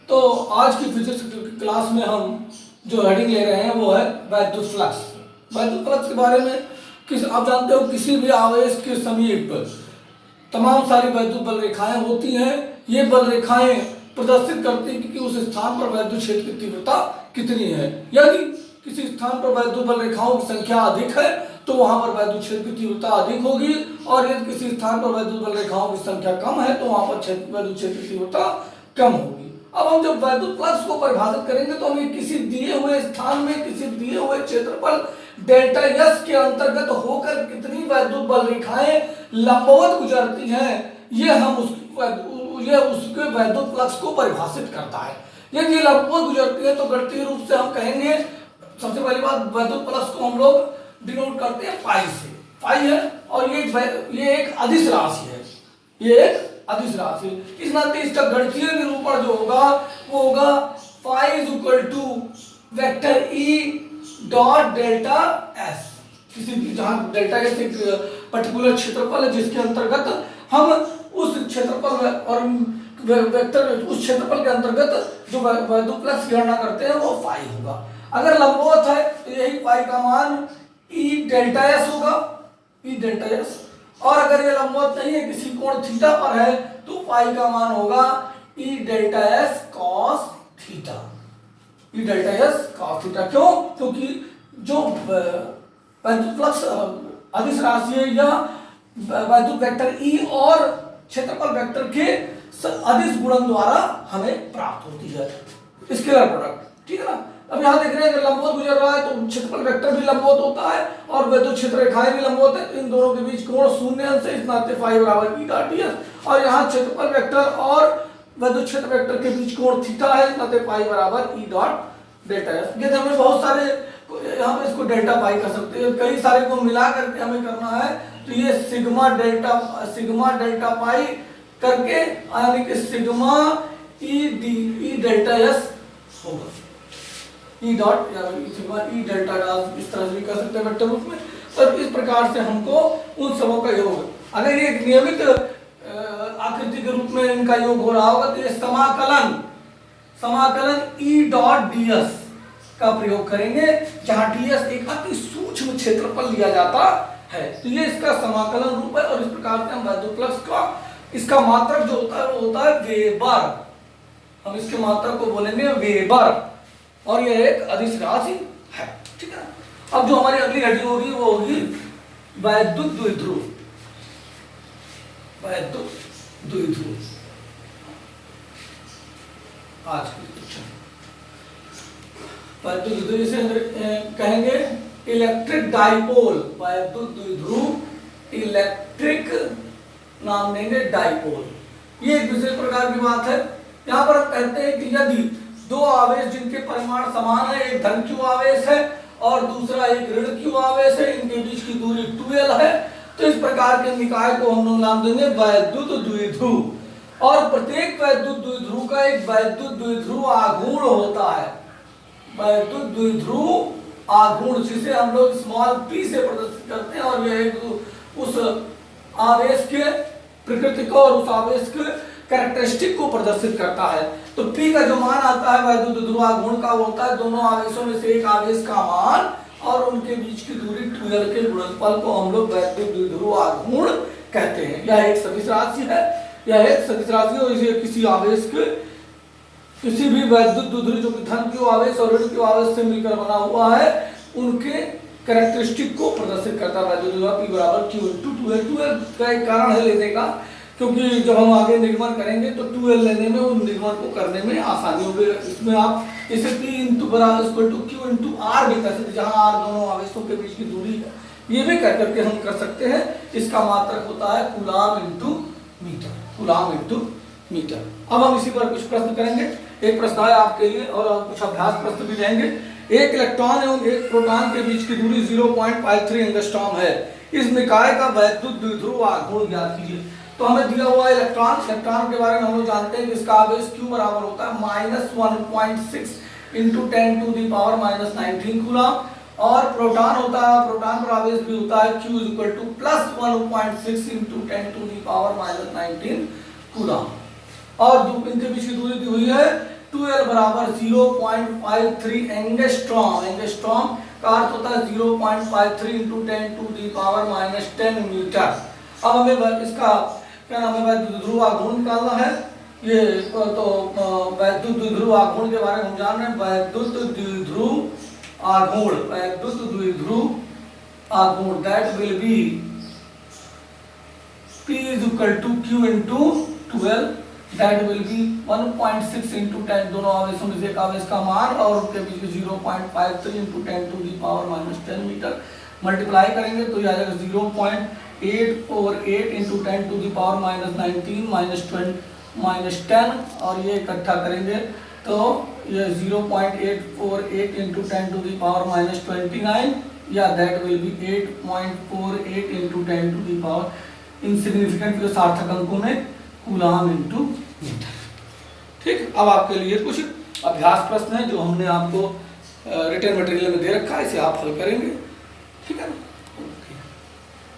तो आज की फिजिक्स की क्लास में हम जो हेडिंग ले रहे हैं वो है वैद्युत फ्लक्स। वैद्युत फ्लक्स के बारे में आप जानते हो किसी भी आवेश के समीप तमाम सारी वैद्युत बल रेखाएं होती हैं। ये बल रेखाएं प्रदर्शित करती हैं कि उस स्थान पर वैद्युत क्षेत्र की तीव्रता कितनी है। यदि किसी स्थान पर वैद्युत बल रेखाओं की संख्या अधिक है तो वहां पर वैद्युत क्षेत्र की तीव्रता अधिक होगी, और यदि किसी स्थान पर वैद्युत बल रेखाओं की संख्या कम है तो वहां पर वैद्युत क्षेत्र की तीव्रता कम होगी। अब हम जब वैद्युत फ्लक्स को परिभाषित करेंगे तो हमें किसी दिए हुए स्थान में किसी दिए हुए क्षेत्रफल डेल्टा एस के अंतर्गत होकर कितनी वैद्युत बल रेखाएं लंबवत गुजरती हैं, ये उसके वैद्युत फ्लक्स को परिभाषित करता है। यदि लंबवत गुजरती है तो गणितीय रूप से हम कहेंगे, सबसे पहली बात वैद्युत फ्लक्स को हम लोग डिनोट करते हैं पाई से। पाई है और ये एक अदिश राशि है, ये एक अदिश राशि। इस नाते इसका गणितीय निरूपण जो होगा वो होगा phi is equal to vector E dot delta S. किसी भी जहां डेल्टा एस एक पर्टिकुलर क्षेत्रफल है जिसके अंतर्गत हम उस क्षेत्रफल और वेक्टर उस क्षेत्रफल के अंतर्गत जो वैद्युत फ्लक्स की गणना करते हैं वो फाई होगा। अगर लंबवत है तो यही फाई का मान ई डेल्टा एस होगा, ई डेल्टा एस। और अगर ये लंबवत नहीं है, किसी कोण थीटा पर है, तो फाई का मान होगा ई डेल्टा एस कॉस थीटा। ई डेल्टा एस कॉस थीटा क्यों? क्योंकि जो वैद्युत फ्लक्स अदिश राशि है या वैद्युत वेक्टर ई और क्षेत्रफल वेक्टर के अदिश गुणन द्वारा हमें प्राप्त होती है, स्केलर प्रोडक्ट। ठीक है ना। अब यहाँ देख रहे हैं लंबवत गुजर रहा है तो क्षेत्रफल वेक्टर भी लंबवत होता है और वैद्युत क्षेत्र रेखाएं भी लंबवत है, तो इन दोनों के बीच कोण शून्य अंश है, इस नाते फाई बराबर ई डॉट ds। और यहाँ क्षेत्रफल वेक्टर और वैद्युत क्षेत्र वेक्टर के बीच कोण थीटा है, इस नाते फाई बराबर ई डॉट डेल्टा एस। ये हमें बहुत सारे यहाँ पे इसको डेल्टा पाई कर सकते हैं, कई सारे को मिला करके हमें करना है, तो ये सिग्मा डेल्टा पाई करके यानी कि सिग्मा ई डेल्टा एस होगा, ई डॉट या सिग्मा ई डेल्टा डॉट, इस तरह से भी कर सकते हैं वेक्टर रूप में। और इस प्रकार से हमको उन सबों का योग, अगर ये नियमित आकृति के रूप में इनका योग हो रहा होगा तो ये समाकलन ई डॉट डीएस का प्रयोग करेंगे, जहां डीएस एक अति सूक्ष्म क्षेत्रफल लिया जाता है, तो ये इसका समाकलन रूप है। और इस प्रकार से हम वैद्युत फ्लक्स का इसका मात्रक जो होता है वो होता है वेबर। हम इसके मात्रक को बोलेंगे वेबर और यह एक अदिश राशि है। ठीक है। अब जो हमारी अगली हेडिंग होगी वो होगी वैद्युत द्विध्रुव। वैद्युत द्विध्रुव आज की वैद्युत द्विध्रुव से कहेंगे इलेक्ट्रिक डाइपोल। वैद्युत द्विध्रुव इलेक्ट्रिक नाम देंगे डाइपोल। ये एक विशेष प्रकार की बात है। यहाँ पर कहते हैं कि यदि दो आवेश जिनके परिमाण समान है, एक धन क्यू आवेश है और दूसरा एक ऋण क्यू आवेश है, इनके बीच की दूरी 2l है, तो इस प्रकार के निकाय को हम लोग नाम देंगे वैद्युत द्विध्रुव। और प्रत्येक वैद्युत द्विध्रुव का एक वैद्युत द्विध्रुव आघूर्ण होता है, वैद्युत द्विध्रुव आघूर्ण, जिसे हम लोग स्मॉल p से प्रदर्शित करते हैं। और यह उस आवेश के प्रकृति को और उस आवेश के कैरेक्टरिस्टिक को प्रदर्शित करता है। तो P का जो मान आता है वैद्युत द्विध्रुव आघूर्ण का होता है दोनों आवेशों में से एक आवेश का मान और उनके बीच की दूरी 2l के गुणनफल को हम लोग वैद्युत द्विध्रुव आघूर्ण कहते हैं। यह एक सदिश राशि है, यह एक सदिश राशि और इसे किसी आवेश के किसी भी वैद्युत द्विध्रुव जो कि धन क्यू आवेश और ऋण क्यू आवेश से मिलकर बना हुआ है उनके कैरेक्टरिस्टिक को प्रदर्शित करता है वैद्युत द्विध्रुव P बराबर Q × 2l। 2l का एक कारण है लेने का, क्योंकि जब हम आगे निगमन करेंगे तो 2l लेने में उन निगमन को करने में आसानी होगी। इसमें आप इसे P बराबर Q × R भी कर सकते, जहां R दोनों आवेशों के बीच की दूरी है, ये भी कर करके हम कर सकते हैं। इसका मात्रक होता है कूलाम × मीटर, कूलाम × मीटर। अब हम इसी पर कुछ प्रश्न करेंगे। एक प्रश्न है आपके लिए और कुछ अभ्यास प्रश्न भी रहेंगे। एक इलेक्ट्रॉन एवं एक प्रोटॉन के बीच की दूरी 0.53 एंगस्ट्रॉम है, इस निकाय का वैद्युत द्विध्रुव आघूर्ण ज्ञात कीजिए। तो हमें दिया हुआ इलेक्ट्रॉन के बारे में हम लोग जानते हैं कि इसका आवेश Q बराबर होता है -1.6 × 10⁻⁻19 कूलम, और प्रोटॉन होता है, प्रोटॉन पर आवेश भी होता है Q = +1.6 × 10⁻⁻19 कूलम, और इनके बीच की दूरी दी हुई है 2 2L बराबर 0.53 एंगस्ट्रॉम। एंगस्ट्रॉम का अर्थ होता है 0.53 into 10 to the power -10 metre. अब हमें इसका क्या नाम है, वैद्युत ध्रुव आघूर्ण निकालना है। ये तो वैद्युत द्विध्रुव आघूर्ण के बारे में हम जान रहे हैं। वैद्युत द्विध्रुव आघूर्ण, वैद्युत द्विध्रुव आघूर्ण that will be P is equal to Q into 12, that will be 1.6 into 10, दोनों आवेशों में से एक आवेश का मान और उनके बीच में 0.53 into 10 to the power -10 metre multiply करेंगे तो ये आ जाएगा 0.8/8 into 10 to the power -19 -10 और ये इकट्ठा करेंगे तो ये 0.848 into 10 to the power -29 या that will be 8.48 into 10 to the power insignificant जो सार्थक अंकों में कूलाम इनटू मीटर। ठीक, अब आपके लिए कुछ अभ्यास प्रश्न है जो हमने आपको रिटन मटेरियल में दे रखा है, इसे आप हल करेंगे। ठीक है ना।